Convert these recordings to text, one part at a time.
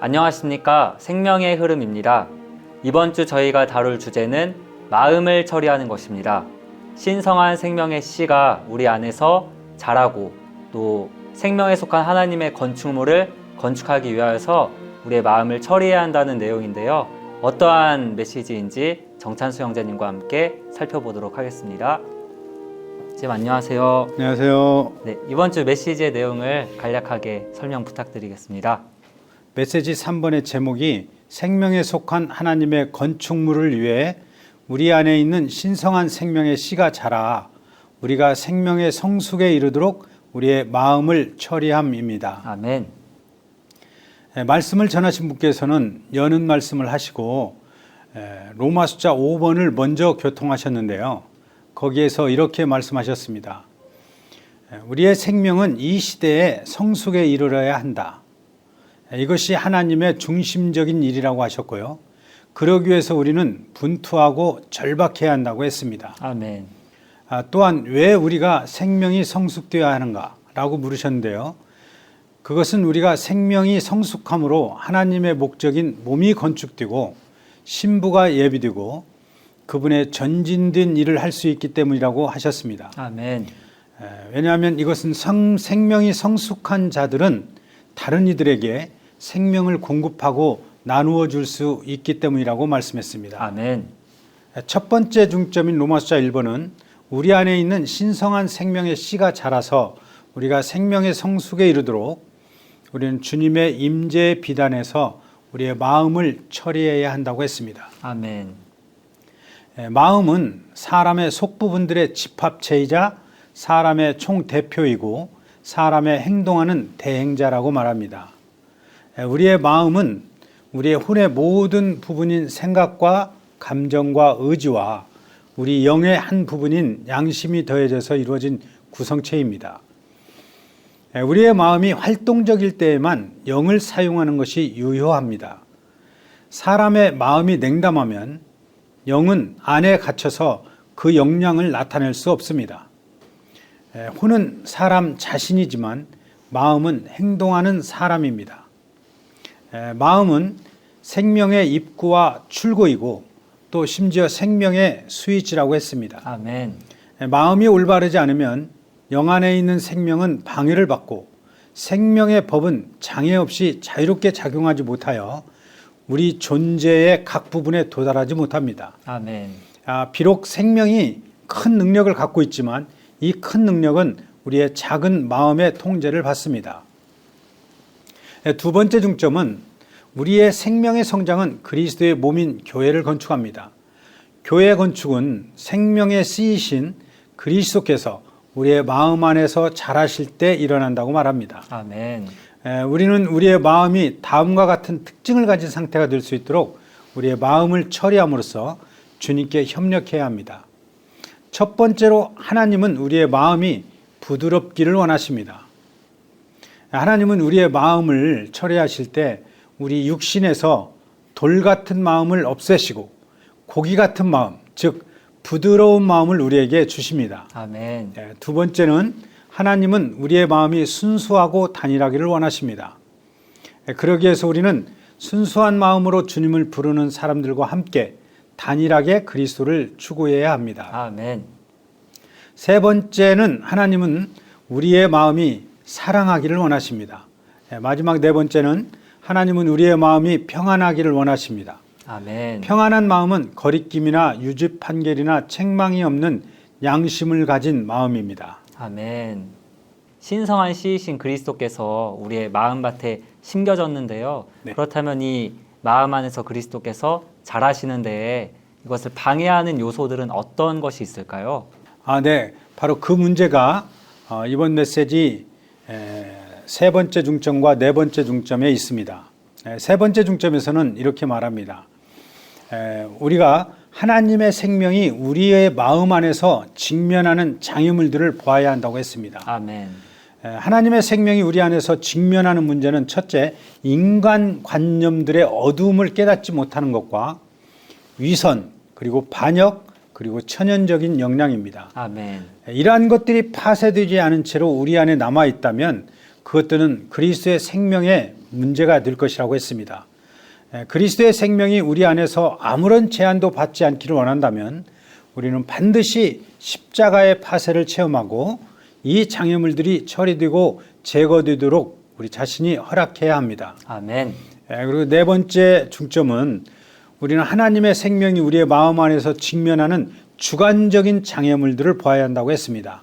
안녕하십니까. 생명의 흐름입니다. 이번 주 저희가 다룰 주제는 마음을 처리하는 것입니다. 신성한 생명의 씨가 우리 안에서 자라고 또 생명에 속한 하나님의 건축물을 건축하기 위하여서 우리의 마음을 처리해야 한다는 내용인데요. 어떠한 메시지인지 정찬수 형제님과 함께 살펴보도록 하겠습니다. 선생님 안녕하세요. 안녕하세요. 네, 이번 주 메시지의 내용을 간략하게 설명 부탁드리겠습니다. 메시지 3번의 제목이 생명에 속한 하나님의 건축물을 위해 우리 안에 있는 신성한 생명의 씨가 자라 우리가 생명의 성숙에 이르도록 우리의 마음을 처리함입니다. 아멘. 말씀을 전하신 분께서는 여는 말씀을 하시고 로마 숫자 5번을 먼저 교통하셨는데요. 거기에서 이렇게 말씀하셨습니다. 우리의 생명은 이 시대에 성숙에 이르러야 한다. 이것이 하나님의 중심적인 일이라고 하셨고요. 그러기 위해서 우리는 분투하고 절박해야 한다고 했습니다. 아멘. 또한 왜 우리가 생명이 성숙되어야 하는가라고 물으셨는데요. 그것은 우리가 생명이 성숙함으로 하나님의 목적인 몸이 건축되고 신부가 예비되고 그분의 전진된 일을 할 수 있기 때문이라고 하셨습니다. 아멘. 왜냐하면 이것은 생명이 성숙한 자들은 다른 이들에게 생명을 공급하고 나누어 줄 수 있기 때문이라고 말씀했습니다. 아멘. 첫 번째 중점인 로마서 1번은 우리 안에 있는 신성한 생명의 씨가 자라서 우리가 생명의 성숙에 이르도록 우리는 주님의 임재의 비단에서 우리의 마음을 처리해야 한다고 했습니다. 아멘. 마음은 사람의 속부분들의 집합체이자 사람의 총대표이고 사람의 행동하는 대행자라고 말합니다. 우리의 마음은 우리의 혼의 모든 부분인 생각과 감정과 의지와 우리 영의 한 부분인 양심이 더해져서 이루어진 구성체입니다. 우리의 마음이 활동적일 때에만 영을 사용하는 것이 유효합니다. 사람의 마음이 냉담하면 영은 안에 갇혀서 그 역량을 나타낼 수 없습니다. 혼은 사람 자신이지만 마음은 행동하는 사람입니다. 마음은 생명의 입구와 출구이고 또 심지어 생명의 스위치라고 했습니다. 아멘. 마음이 올바르지 않으면 영 안에 있는 생명은 방해를 받고 생명의 법은 장애 없이 자유롭게 작용하지 못하여 우리 존재의 각 부분에 도달하지 못합니다. 아멘. 비록 생명이 큰 능력을 갖고 있지만 이 큰 능력은 우리의 작은 마음의 통제를 받습니다. 두 번째 중점은 우리의 생명의 성장은 그리스도의 몸인 교회를 건축합니다. 교회 건축은 생명의 씨이신 그리스도께서 우리의 마음 안에서 자라실 때 일어난다고 말합니다. 아멘. 우리는 우리의 마음이 다음과 같은 특징을 가진 상태가 될 수 있도록 우리의 마음을 처리함으로써 주님께 협력해야 합니다. 첫 번째로 하나님은 우리의 마음이 부드럽기를 원하십니다. 하나님은 우리의 마음을 처리하실 때 우리 육신에서 돌 같은 마음을 없애시고 고기 같은 마음, 즉 부드러운 마음을 우리에게 주십니다. 아멘. 두 번째는 하나님은 우리의 마음이 순수하고 단일하기를 원하십니다. 그러기 위해서 우리는 순수한 마음으로 주님을 부르는 사람들과 함께 단일하게 그리스도를 추구해야 합니다. 아멘. 세 번째는 하나님은 우리의 마음이 사랑하기를 원하십니다. 마지막 네 번째는 하나님은 우리의 마음이 평안하기를 원하십니다. 아멘. 평안한 마음은 거리낌이나 유죄 판결이나 책망이 없는 양심을 가진 마음입니다. 아멘. 신성한 씨이신 그리스도께서 우리의 마음밭에 심겨졌는데요. 네. 그렇다면 이 마음 안에서 그리스도께서 자라시는데 이것을 방해하는 요소들은 어떤 것이 있을까요? 네. 바로 그 문제가 이번 메시지 세 번째 중점과 네 번째 중점에 있습니다. 세 번째 중점에서는 이렇게 말합니다. 우리가 하나님의 생명이 우리의 마음 안에서 직면하는 장애물들을 보아야 한다고 했습니다. 아멘. 하나님의 생명이 우리 안에서 직면하는 문제는 첫째, 인간관념들의 어두움을 깨닫지 못하는 것과 위선, 그리고 반역, 그리고 천연적인 역량입니다. 아멘. 이러한 것들이 파쇄되지 않은 채로 우리 안에 남아 있다면 그것들은 그리스도의 생명에 문제가 될 것이라고 했습니다. 그리스도의 생명이 우리 안에서 아무런 제한도 받지 않기를 원한다면 우리는 반드시 십자가의 파쇄를 체험하고 이 장애물들이 처리되고 제거되도록 우리 자신이 허락해야 합니다. 아멘. 그리고 네 번째 중점은 우리는 하나님의 생명이 우리의 마음 안에서 직면하는 주관적인 장애물들을 보아야 한다고 했습니다.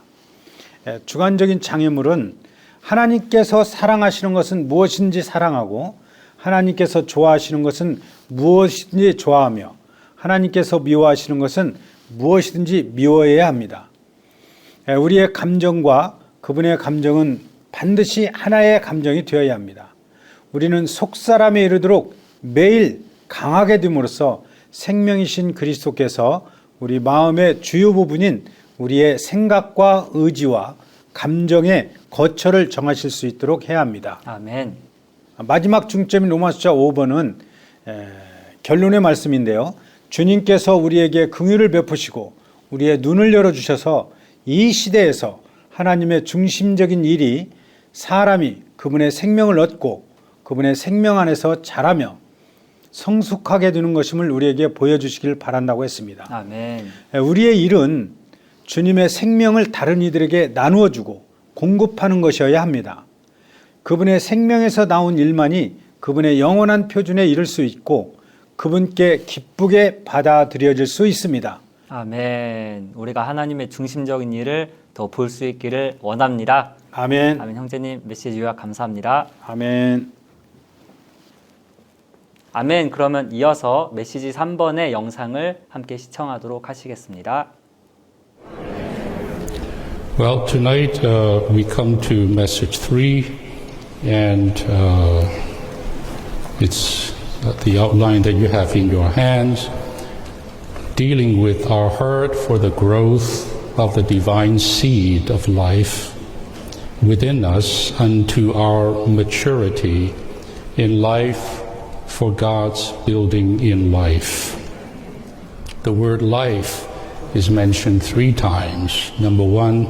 주관적인 장애물은 하나님께서 사랑하시는 것은 무엇인지 사랑하고 하나님께서 좋아하시는 것은 무엇이든지 좋아하며 하나님께서 미워하시는 것은 무엇이든지 미워해야 합니다. 우리의 감정과 그분의 감정은 반드시 하나의 감정이 되어야 합니다. 우리는 속사람에 이르도록 매일 강하게 됨으로써 생명이신 그리스도께서 우리 마음의 주요 부분인 우리의 생각과 의지와 감정의 거처를 정하실 수 있도록 해야 합니다. 아멘. 마지막 중점인 로마서 5번은 결론의 말씀인데요. 주님께서 우리에게 긍휼을 베푸시고 우리의 눈을 열어주셔서 이 시대에서 하나님의 중심적인 일이 사람이 그분의 생명을 얻고 그분의 생명 안에서 자라며 성숙하게 되는 것임을 우리에게 보여주시길 바란다고 했습니다. 아멘. 우리의 일은 주님의 생명을 다른 이들에게 나누어주고 공급하는 것이어야 합니다. 그분의 생명에서 나온 일만이 그분의 영원한 표준에 이를 수 있고 그분께 기쁘게 받아들여질 수 있습니다. 아멘. 우리가 하나님의 중심적인 일을 더 볼 수 있기를 원합니다. 아멘. 아멘. 형제님 메시지 요약 감사합니다. 아멘. 아멘. 그러면 이어서 메시지 3번의 영상을 함께 시청하도록 하시겠습니다. Well, tonight we come to message 3, and it's the outline that you have in your hands, dealing with our heart for the growth of the divine seed of life within us unto our maturity in life for God's building in life. The word life is mentioned 3 times. Number 1,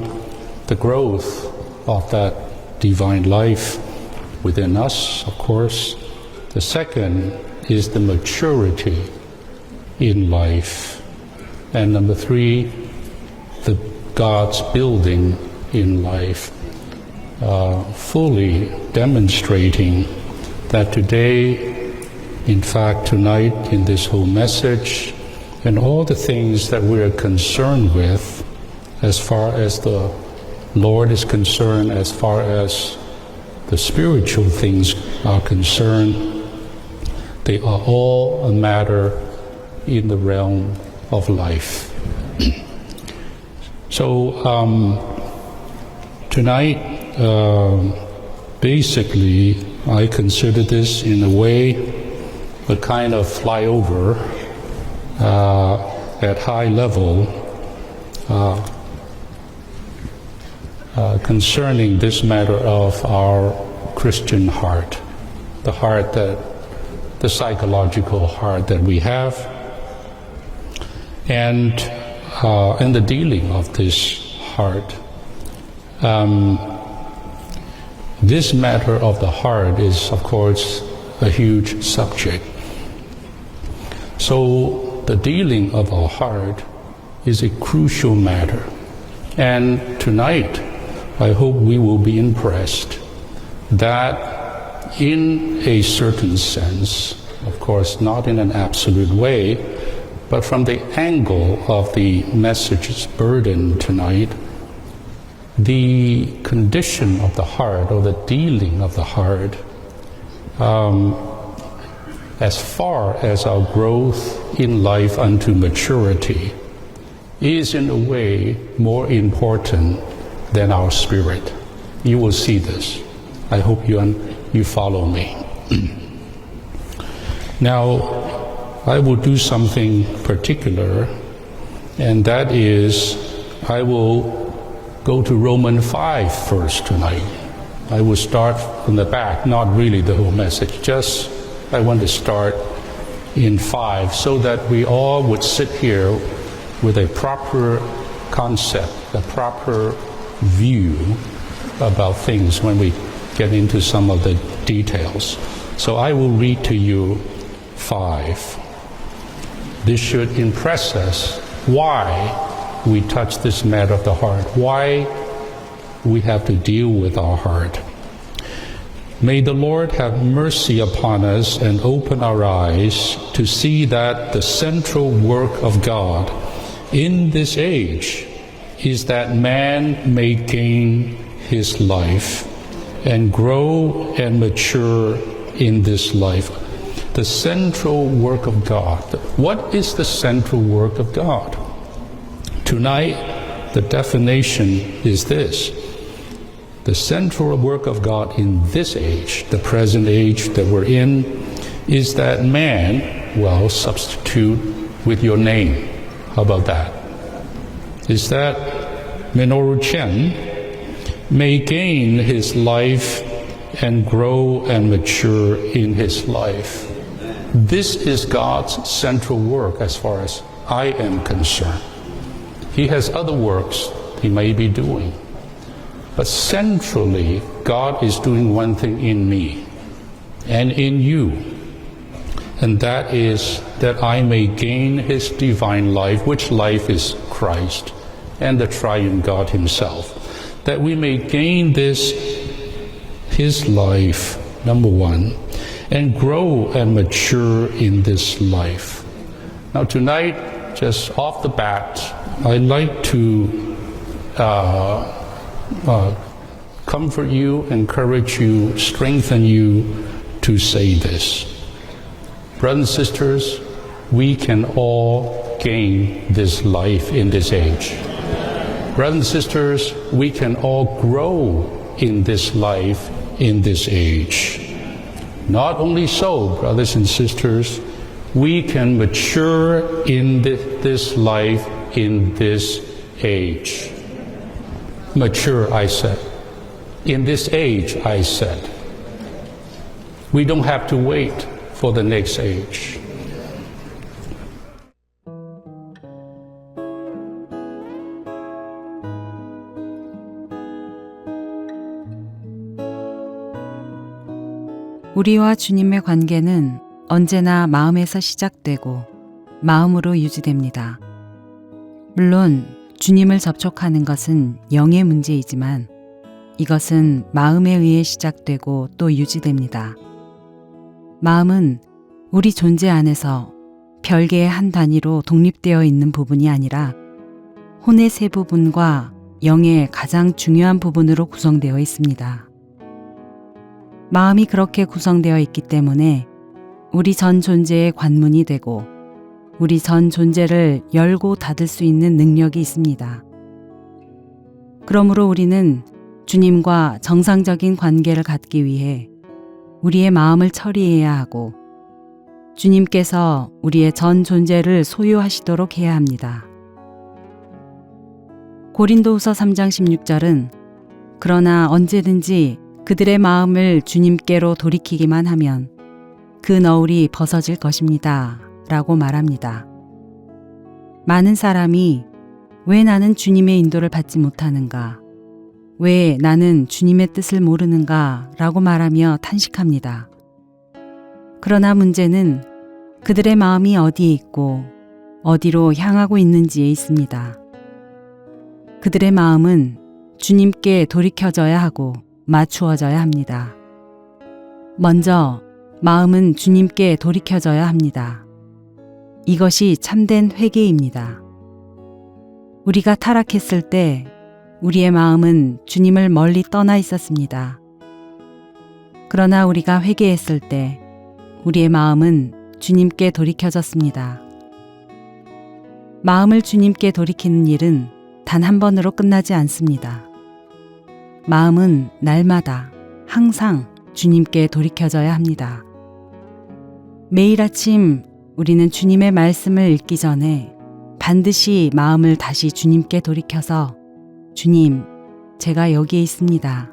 the growth of that divine life within us, of course. The second is the maturity in life. And number 3, the God's building in life, fully demonstrating that today, in fact tonight in this whole message, and all the things that we are concerned with as far as the Lord is concerned, as far as the spiritual things are concerned, they are all a matter in the realm of life. So tonight, basically, I consider this in a way a kind of flyover at high level concerning this matter of our Christian heart, the psychological heart that we have, and the dealing of this heart. This matter of the heart is, of course, a huge subject. So the dealing of our heart is a crucial matter. And tonight, I hope we will be impressed that in a certain sense, of course not in an absolute way, but from the angle of the message's burden tonight, the condition of the heart or the dealing of the heart, as far as our growth in life unto maturity, is in a way more important than our spirit. You will see this. I hope you follow me. Now, I will do something particular, and that is I will go to Romans 5 first tonight. I will start from the back, not really the whole message, just I want to start in 5 so that we all would sit here with a proper concept, a proper view about things when we get into some of the details. So I will read to you 5. This should impress us why we touch this matter of the heart, why we have to deal with our heart. May the Lord have mercy upon us and open our eyes to see that the central work of God in this age is that man may gain his life and grow and mature in this life. The central work of God. What is the central work of God? Tonight, the definition is this. The central work of God in this age, the present age that we're in, is that man, well, substitute with your name. How about that? Is that Minoru Chen may gain his life and grow and mature in his life. This is God's central work as far as I am concerned. He has other works he may be doing. But centrally, God is doing one thing in me and in you. And that is that I may gain his divine life, which life is Christ and the triune God himself. That we may gain this, his life, number 1, and grow and mature in this life. Now tonight, just off the bat, I'd like to comfort you, encourage you, strengthen you to say this. Brothers and sisters, we can all gain this life in this age. Brothers and sisters, we can all grow in this life in this age. Not only so, brothers and sisters, we can mature in this life in this age. Mature, I said. In this age, I said. We don't have to wait for the next age. 우리와 주님의 관계는 언제나 마음에서 시작되고 마음으로 유지됩니다. 물론 주님을 접촉하는 것은 영의 문제이지만 이것은 마음에 의해 시작되고 또 유지됩니다. 마음은 우리 존재 안에서 별개의 한 단위로 독립되어 있는 부분이 아니라 혼의 세 부분과 영의 가장 중요한 부분으로 구성되어 있습니다. 마음이 그렇게 구성되어 있기 때문에 우리 전 존재의 관문이 되고 우리 전 존재를 열고 닫을 수 있는 능력이 있습니다. 그러므로 우리는 주님과 정상적인 관계를 갖기 위해 우리의 마음을 처리해야 하고 주님께서 우리의 전 존재를 소유하시도록 해야 합니다. 고린도후서 3장 16절은 그러나 언제든지 그들의 마음을 주님께로 돌이키기만 하면 그 너울이 벗어질 것입니다. 라고 말합니다. 많은 사람이 왜 나는 주님의 인도를 받지 못하는가? 왜 나는 주님의 뜻을 모르는가? 라고 말하며 탄식합니다. 그러나 문제는 그들의 마음이 어디에 있고 어디로 향하고 있는지에 있습니다. 그들의 마음은 주님께 돌이켜져야 하고 맞추어져야 합니다. 먼저 마음은 주님께 돌이켜져야 합니다. 이것이 참된 회개입니다. 우리가 타락했을 때 우리의 마음은 주님을 멀리 떠나 있었습니다. 그러나 우리가 회개했을 때 우리의 마음은 주님께 돌이켜졌습니다. 마음을 주님께 돌이키는 일은 단 한 번으로 끝나지 않습니다. 마음은 날마다 항상 주님께 돌이켜져야 합니다. 매일 아침 우리는 주님의 말씀을 읽기 전에 반드시 마음을 다시 주님께 돌이켜서 주님, 제가 여기에 있습니다.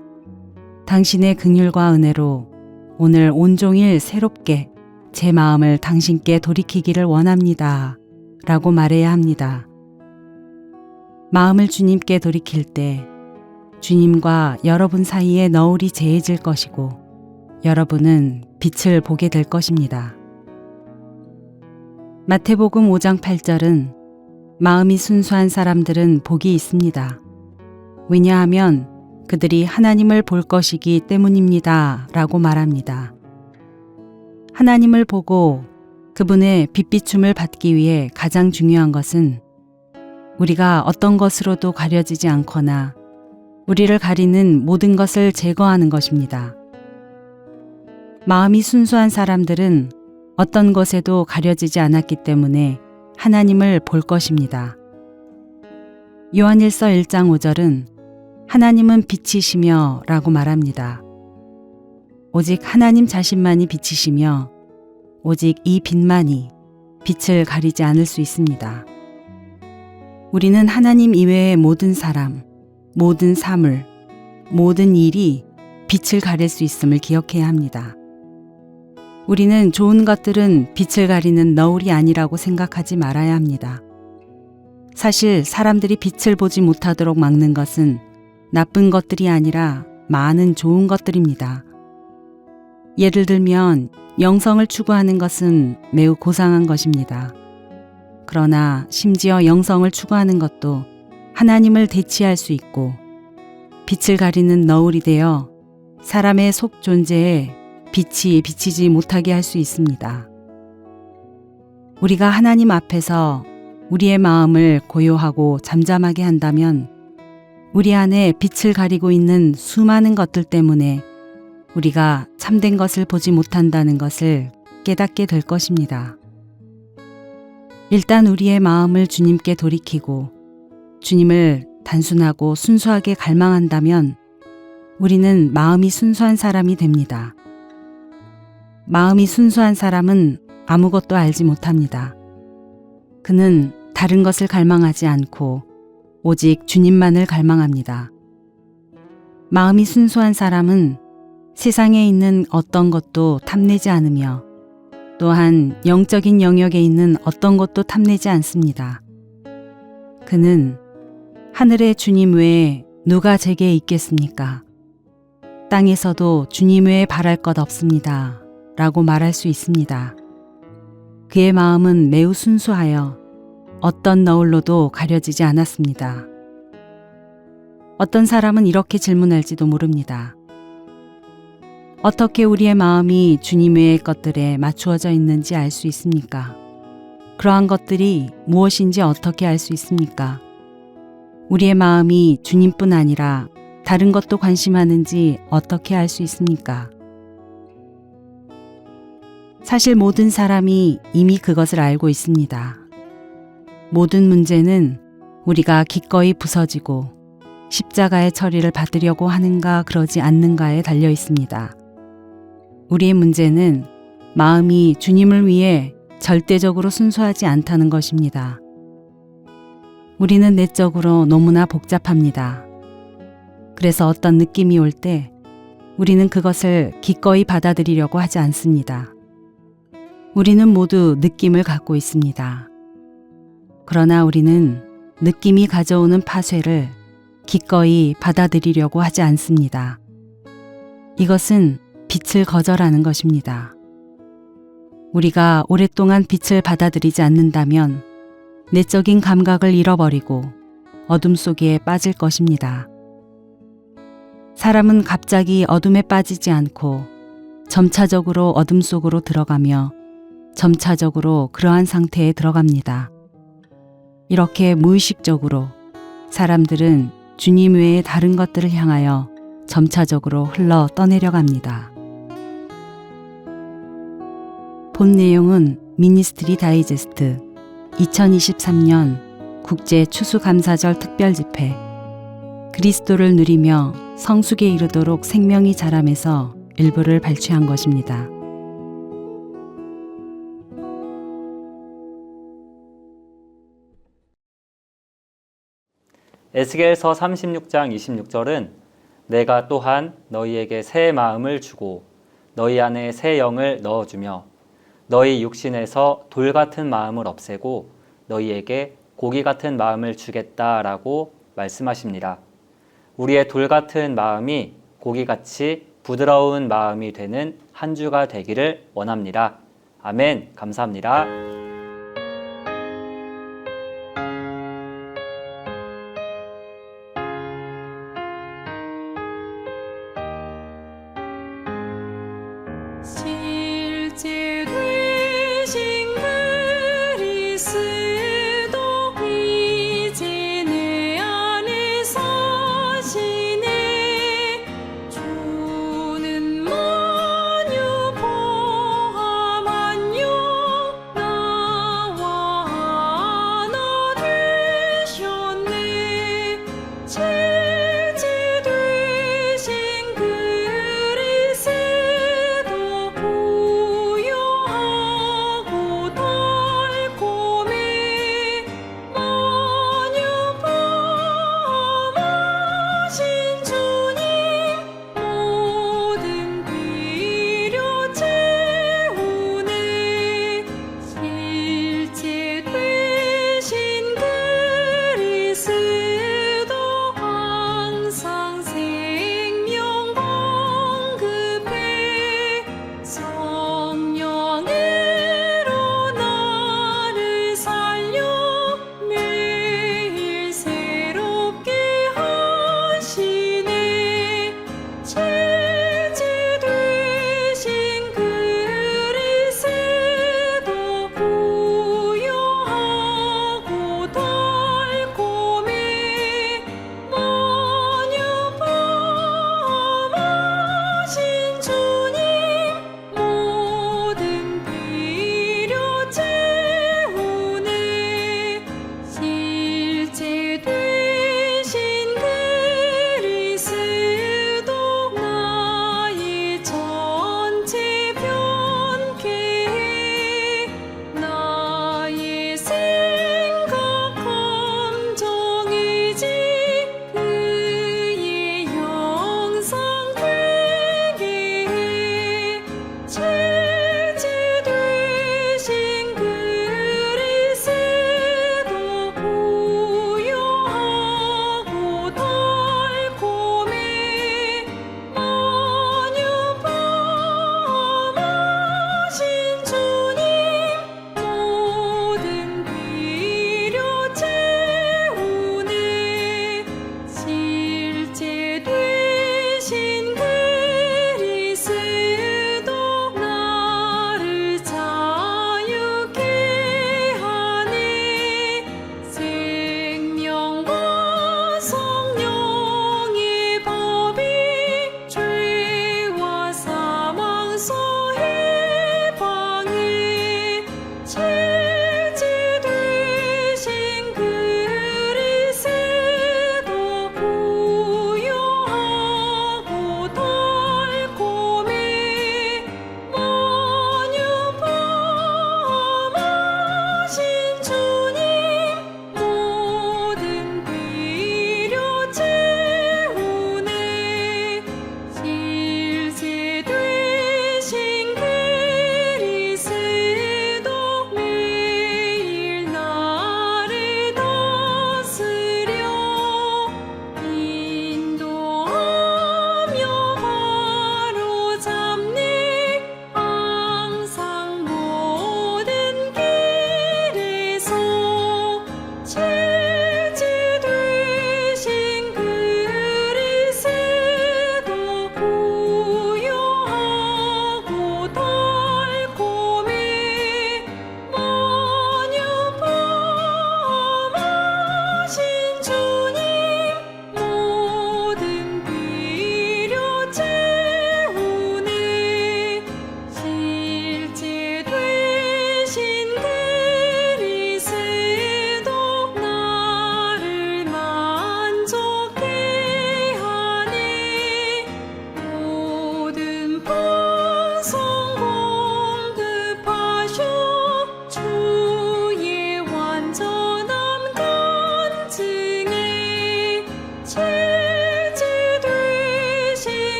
당신의 긍휼과 은혜로 오늘 온종일 새롭게 제 마음을 당신께 돌이키기를 원합니다. 라고 말해야 합니다. 마음을 주님께 돌이킬 때 주님과 여러분 사이에 너울이 제해질 것이고 여러분은 빛을 보게 될 것입니다. 마태복음 5장 8절은 마음이 순수한 사람들은 복이 있습니다. 왜냐하면 그들이 하나님을 볼 것이기 때문입니다. 라고 말합니다. 하나님을 보고 그분의 빛비춤을 받기 위해 가장 중요한 것은 우리가 어떤 것으로도 가려지지 않거나 우리를 가리는 모든 것을 제거하는 것입니다. 마음이 순수한 사람들은 어떤 것에도 가려지지 않았기 때문에 하나님을 볼 것입니다. 요한일서 1장 5절은 하나님은 빛이시며 라고 말합니다. 오직 하나님 자신만이 빛이시며 오직 이 빛만이 빛을 가리지 않을 수 있습니다. 우리는 하나님 이외의 모든 사람, 모든 사물, 모든 일이 빛을 가릴 수 있음을 기억해야 합니다. 우리는 좋은 것들은 빛을 가리는 너울이 아니라고 생각하지 말아야 합니다. 사실 사람들이 빛을 보지 못하도록 막는 것은 나쁜 것들이 아니라 많은 좋은 것들입니다. 예를 들면 영성을 추구하는 것은 매우 고상한 것입니다. 그러나 심지어 영성을 추구하는 것도 하나님을 대치할 수 있고 빛을 가리는 너울이 되어 사람의 속 존재에 빛이 비치지 못하게 할 수 있습니다. 우리가 하나님 앞에서 우리의 마음을 고요하고 잠잠하게 한다면 우리 안에 빛을 가리고 있는 수많은 것들 때문에 우리가 참된 것을 보지 못한다는 것을 깨닫게 될 것입니다. 일단 우리의 마음을 주님께 돌이키고 주님을 단순하고 순수하게 갈망한다면 우리는 마음이 순수한 사람이 됩니다. 마음이 순수한 사람은 아무것도 알지 못합니다. 그는 다른 것을 갈망하지 않고 오직 주님만을 갈망합니다. 마음이 순수한 사람은 세상에 있는 어떤 것도 탐내지 않으며 또한 영적인 영역에 있는 어떤 것도 탐내지 않습니다. 그는 하늘의 주님 외에 누가 제게 있겠습니까? 땅에서도 주님 외에 바랄 것 없습니다. 라고 말할 수 있습니다. 그의 마음은 매우 순수하여 어떤 너울로도 가려지지 않았습니다. 어떤 사람은 이렇게 질문할지도 모릅니다. 어떻게 우리의 마음이 주님 외의 것들에 맞추어져 있는지 알 수 있습니까? 그러한 것들이 무엇인지 어떻게 알 수 있습니까? 우리의 마음이 주님뿐 아니라 다른 것도 관심하는지 어떻게 알 수 있습니까? 사실 모든 사람이 이미 그것을 알고 있습니다. 모든 문제는 우리가 기꺼이 부서지고 십자가의 처리를 받으려고 하는가 그러지 않는가에 달려 있습니다. 우리의 문제는 마음이 주님을 위해 절대적으로 순수하지 않다는 것입니다. 우리는 내적으로 너무나 복잡합니다. 그래서 어떤 느낌이 올 때 우리는 그것을 기꺼이 받아들이려고 하지 않습니다. 우리는 모두 느낌을 갖고 있습니다. 그러나 우리는 느낌이 가져오는 파쇄를 기꺼이 받아들이려고 하지 않습니다. 이것은 빛을 거절하는 것입니다. 우리가 오랫동안 빛을 받아들이지 않는다면 내적인 감각을 잃어버리고 어둠 속에 빠질 것입니다. 사람은 갑자기 어둠에 빠지지 않고 점차적으로 어둠 속으로 들어가며 점차적으로 그러한 상태에 들어갑니다. 이렇게 무의식적으로 사람들은 주님 외의 다른 것들을 향하여 점차적으로 흘러 떠내려갑니다. 본 내용은 미니스트리 다이제스트 2023년 국제 추수감사절 특별집회 그리스도를 누리며 성숙에 이르도록 생명이 자람에서 일부를 발췌한 것입니다. 에스겔서 36장 26절은 내가 또한 너희에게 새 마음을 주고 너희 안에 새 영을 넣어주며 너희 육신에서 돌 같은 마음을 없애고 너희에게 고기 같은 마음을 주겠다라고 말씀하십니다. 우리의 돌 같은 마음이 고기같이 부드러운 마음이 되는 한 주가 되기를 원합니다. 아멘. 감사합니다.